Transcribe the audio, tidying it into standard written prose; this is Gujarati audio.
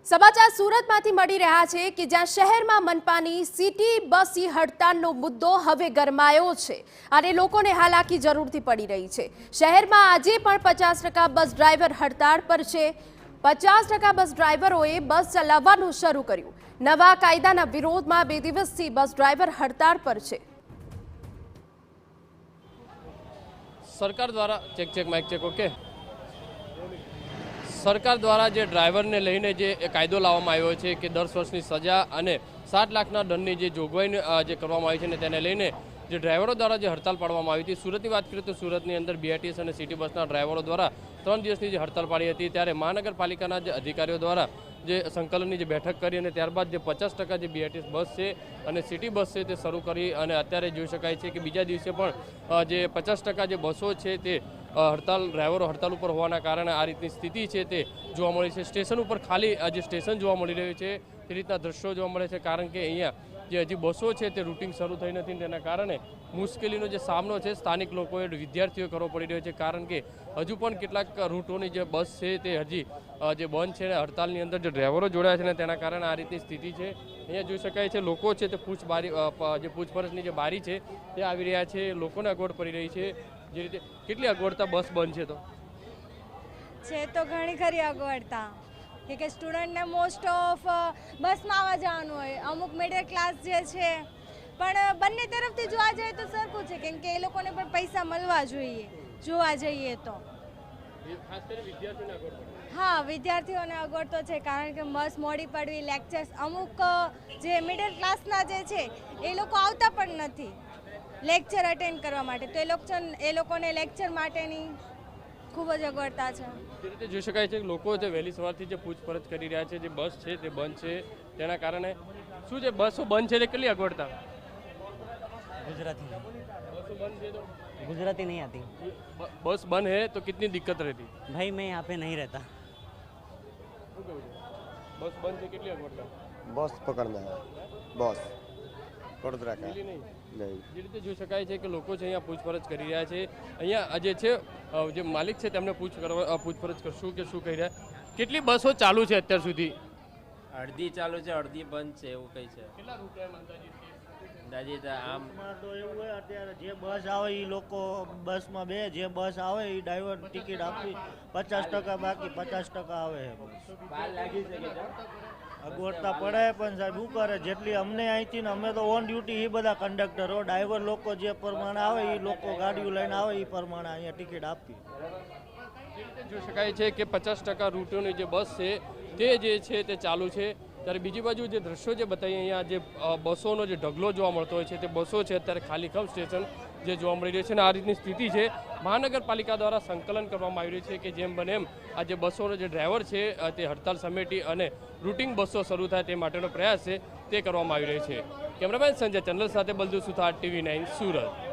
સમાચાર સુરતમાંથી મળી રહ્યા છે કે જ્યાં શહેરમાં મનપાની સિટી બસની હડતાળનો મુદ્દો હવે ગરમાયો છે અને લોકોને હાલાકી જરૂરથી પડી રહી છે। શહેરમાં આજે પણ 50% બસ ડ્રાઈવર હડતાળ પર છે। 50% બસ ડ્રાઈવરોએ બસ ચલાવવાનું શરૂ કર્યું। નવા કાયદાના વિરોધમાં 2 દિવસથી બસ ડ્રાઈવર હડતાળ પર છે। सरकार द्वारा चेक माइक चेक ओके सरकार द्वारा जे ड्राइवर ने लईने जे कायदो लाववामां आव्यो छे कि 10 वर्षनी सजा अने 7 लाखना दंडनी जे जोगवाई जे करवामां आवी छे ने तेने लईने जे ड्राइवरो द्वारा जे हड़ताल पाडवामां आवी हती। सूरतनी वात करीए तो सूरतनी अंदर बीआरटीएस अने सिटी बसना ड्राइवरो द्वारा 3 दिवसनी जे हड़ताल पाडी हती त्यारे महानगरपालिकाना जे अधिकारीओ द्वारा जे संकलननी जे बैठक करी अने त्यारबाद जे 50% जे बीआरटीएस बस छे अने सिटी बस छे ते शरू करी अने अत्यारे जोई शकाय छे कि बीजा दिवसे पण जे 50% जे बसो छे ते हड़ताल ड्राइवरो हड़ताल पर होवाना कारणे आ रीतनी स्थिति छे ते जोवा मळी छे। स्टेशन पर खाली जे स्टेशन जोवा मळी रह्युं छे ते रीतना दृश्यो जोवा मळे छे कारण के अहींया जे हजी बसो छे ते रूटिंग शरू थई नथी तेना कारणे मुश्केलीनो जे सामनो छे स्थानिक लोकोए विद्यार्थीओ करवो पड़ी रह्यो छे कारण के हजू पण केटलाक रूटोनी जे बस छे ते हजी जे बंध छे हड़तालनी अंदर जे ड्राइवरो जोड़ाया छे तेना कारणे आ रीतनी स्थिति छे। अहींया जोई शकाय छे लोको छे ते पूछपरछनी जे बारी छे ते आवी रह्या छे। लोकोने अगवड पड़ी रही छे जे रीते केटली अगवडता बस बंध छे तो घणी खरी अगवडता કે સ્ટુડન્ટને મોસ્ટ ઓફ બસમાં આવવા જવાનું હોય, અમુક મિડલ ક્લાસ જે છે પણ બંને તરફથી જોવા જાય તો સરખું છે કેમ કે એ લોકોને પણ પૈસા મળવા જોઈએ જોવા જઈએ તો। ખાસ કરીને વિદ્યાર્થીઓને અગવડ પડે। હા, વિદ્યાર્થીઓને અગવડ તો છે કારણ કે બસ મોડી પડવી, લેક્ચર્સ અમુક જે મિડલ ક્લાસના જે છે એ લોકો આવતા પણ નથી લેક્ચર અટેન્ડ કરવા માટે તો એ લોકોને લેક્ચર માટેની खूब ज अगवडता है। જે રીતે જોઈ શકાય છે લોકો જે વહેલી સવારથી જે પૂછપરછ કરી રહ્યા છે જે બસ છે તે બંધ છે તેના કારણે શું જે બસો બંધ છે તે કેટલી અગવડતા? गुजराती बसों बंद है तो गुजराती नहीं आती बस बंद है तो कितनी दिक्कत रहती? भाई मैं यहाँ पे नहीं रहता। बस बंद है कितनी अगवडता? बस पकड़ना है बस वडोदरा का नहीं नहीं। જે રીતે જોઈ શકાય છે કે લોકો છે અહીંયા પૂછપરછ કરી રહ્યા છે। અહીંયા જે છે જે માલિક છે તેમને પૂછપરછ કરશું કે શું કહી રહ્યા। કેટલી બસો ચાલુ છે અત્યાર સુધી? અડધી ચાલુ છે અડધી બંધ છે એવું કઈ છે। કેટલા રૂપિયા અંદાજિત અંદાજે તો આમ તો એવું હોય અત્યારે જે બસ આવે એ લોકો બસમાં બે જે બસ આવે એ ડ્રાઈવર ટિકિટ આપી 50% બાકી 50% આવે છે। બાર લાગી શકે છે અગવડતા પડે પણ સાહેબ શું કરે જેટલી અમને અહીંથી ને અમે તો ઓન ડ્યુટી એ બધા કંડક્ટરો ડ્રાઈવર લોકો જે પ્રમાણે આવે એ લોકો ગાડીઓ લઈને આવે એ પ્રમાણે અહીંયા ટિકિટ આપી। જોઈ શકાય છે કે 50% રૂટોની જે બસ છે તે જે છે તે ચાલુ છે। ત્યારે બીજી બાજુ જે દ્રશ્યો જે બતાવીએ અહીંયા જે બસોનો જે ઢગલો જોવા મળતો હોય છે તે બસો છે અત્યારે ખાલી ખમ સ્ટેશન જે જોવા મળી રહ્યું છે અને આ રીતની સ્થિતિ છે। મહાનગરપાલિકા દ્વારા સંકલન કરવામાં આવી રહ્યું છે કે જેમ બને એમ આ જે બસોનો જે ડ્રાઈવર છે તે હડતાલ સમેટી અને રૂટિંગ બસો શરૂ થાય તે માટેનો પ્રયાસ છે તે કરવામાં આવી રહ્યો છે। કેમેરામેન સંજય ચંદલ સાથે બલદુ સુથાર TV9 સુરત।